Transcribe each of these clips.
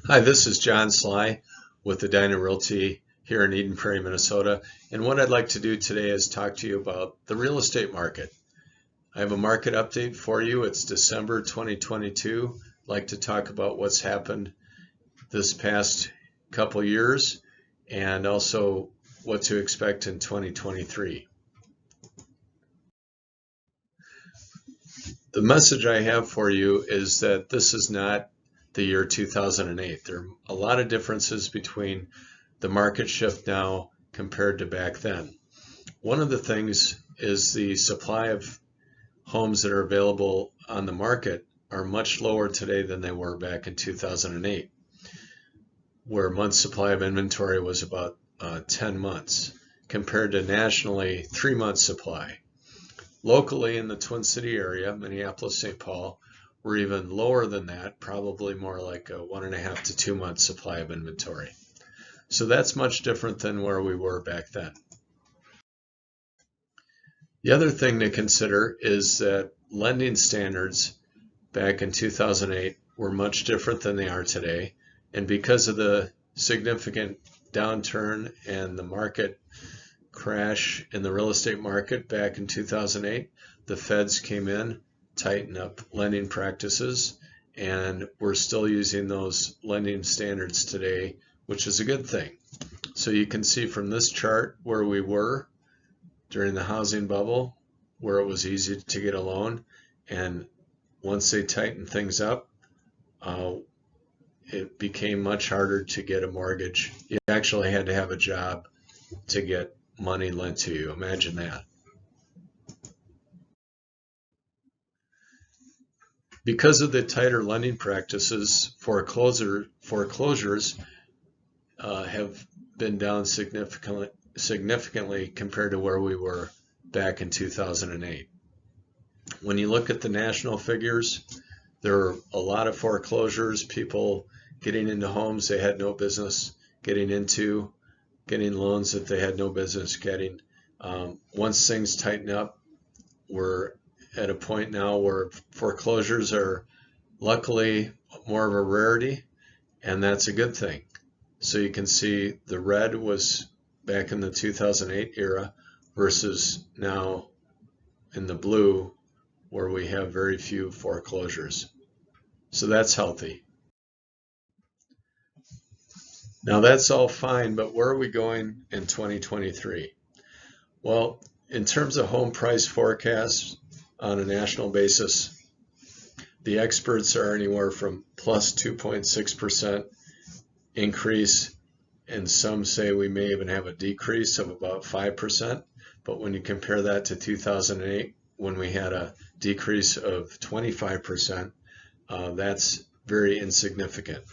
Hi, this is John Sly with Edina Realty here in Eden Prairie, Minnesota. And what I'd like to do today is talk to you about the real estate market. I have a market update for you. It's December 2022. I'd like to talk about what's happened this past couple years and also what to expect in 2023. The message I have for you is that this is not the year 2008. There are a lot of differences between the market shift now compared to back then. One of the things is the supply of homes that are available on the market are much lower today than they were back in 2008, where month supply of inventory was about 10 months compared to nationally 3 month supply. Locally in the Twin City area, Minneapolis, St. Paul, we're even lower than that, probably more like a 1.5 to 2 month supply of inventory. So that's much different than where we were back then. The other thing to consider is that lending standards back in 2008 were much different than they are today. And because of the significant downturn and the market crash in the real estate market back in 2008, the feds came in, tightened up lending practices, and we're still using those lending standards today, which is a good thing. So you can see from this chart where we were during the housing bubble, where it was easy to get a loan, and once they tightened things up, it became much harder to get a mortgage. You actually had to have a job to get money lent to you. Imagine that. Because of the tighter lending practices, foreclosures have been down significantly compared to where we were back in 2008. When you look at the national figures, there are a lot of foreclosures, people getting into homes they had no business getting into, getting loans that they had no business getting. Once things tighten up, we're at a point now where foreclosures are luckily more of a rarity, and that's a good thing. So you can see the red was back in the 2008 era versus now in the blue where we have very few foreclosures. So that's healthy. Now that's all fine, but where are we going in 2023? Well, in terms of home price forecasts on a national basis, the experts are anywhere from plus 2.6% increase, and some say we may even have a decrease of about 5%. But when you compare that to 2008, when we had a decrease of 25%, that's very insignificant.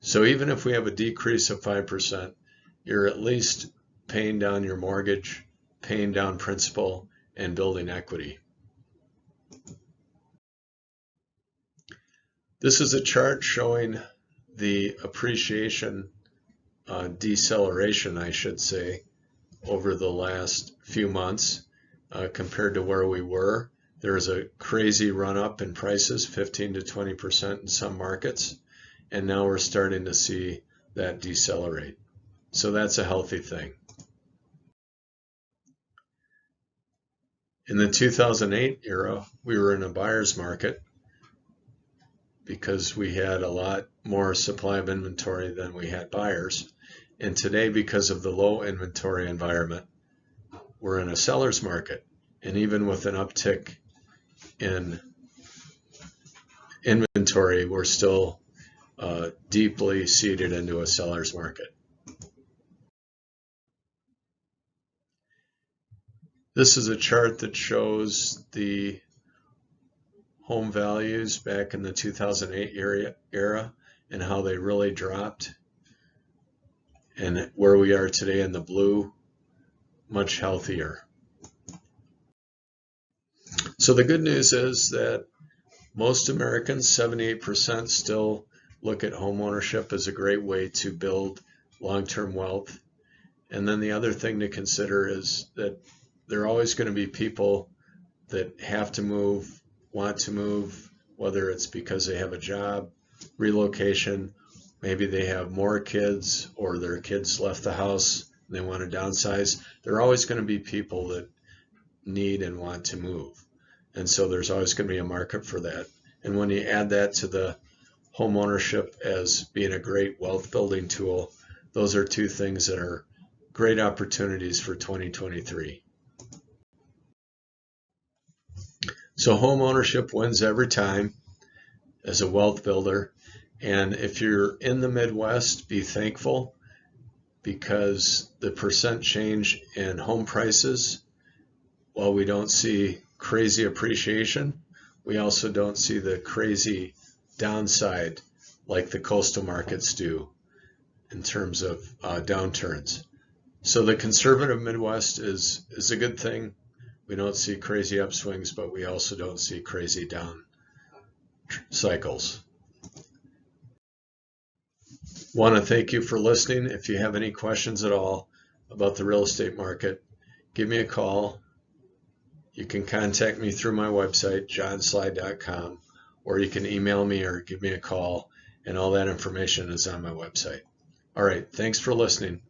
So even if we have a decrease of 5%, you're at least paying down your mortgage, paying down principal, and building equity. This is a chart showing the appreciation, deceleration, I should say, over the last few months compared to where we were. There was a crazy run up in prices, 15 to 20% in some markets, and now we're starting to see that decelerate. So that's a healthy thing. In the 2008 era, we were in a buyer's market because we had a lot more supply of inventory than we had buyers. And today, because of the low inventory environment, we're in a seller's market. And even with an uptick in inventory, we're still deeply seated into a seller's market. This is a chart that shows the home values back in the 2008 era and how they really dropped, and where we are today in the blue, much healthier. So the good news is that most Americans, 78%, still look at home ownership as a great way to build long-term wealth. And then the other thing to consider is that there are always going to be people that have to move, want to move, whether it's because they have a job, relocation, maybe they have more kids or their kids left the house and they want to downsize. There are always going to be people that need and want to move. And so there's always going to be a market for that. And when you add that to the home ownership as being a great wealth building tool, those are two things that are great opportunities for 2023. So home ownership wins every time as a wealth builder. And if you're in the Midwest, be thankful, because the percent change in home prices, while we don't see crazy appreciation, we also don't see the crazy downside like the coastal markets do in terms of downturns. So the conservative Midwest is a good thing. We don't see crazy upswings, but we also don't see crazy down cycles. Want to thank you for listening. If you have any questions at all about the real estate market, give me a call. You can contact me through my website, johnsly.com, or you can email me or give me a call, and all that information is on my website. All right, thanks for listening.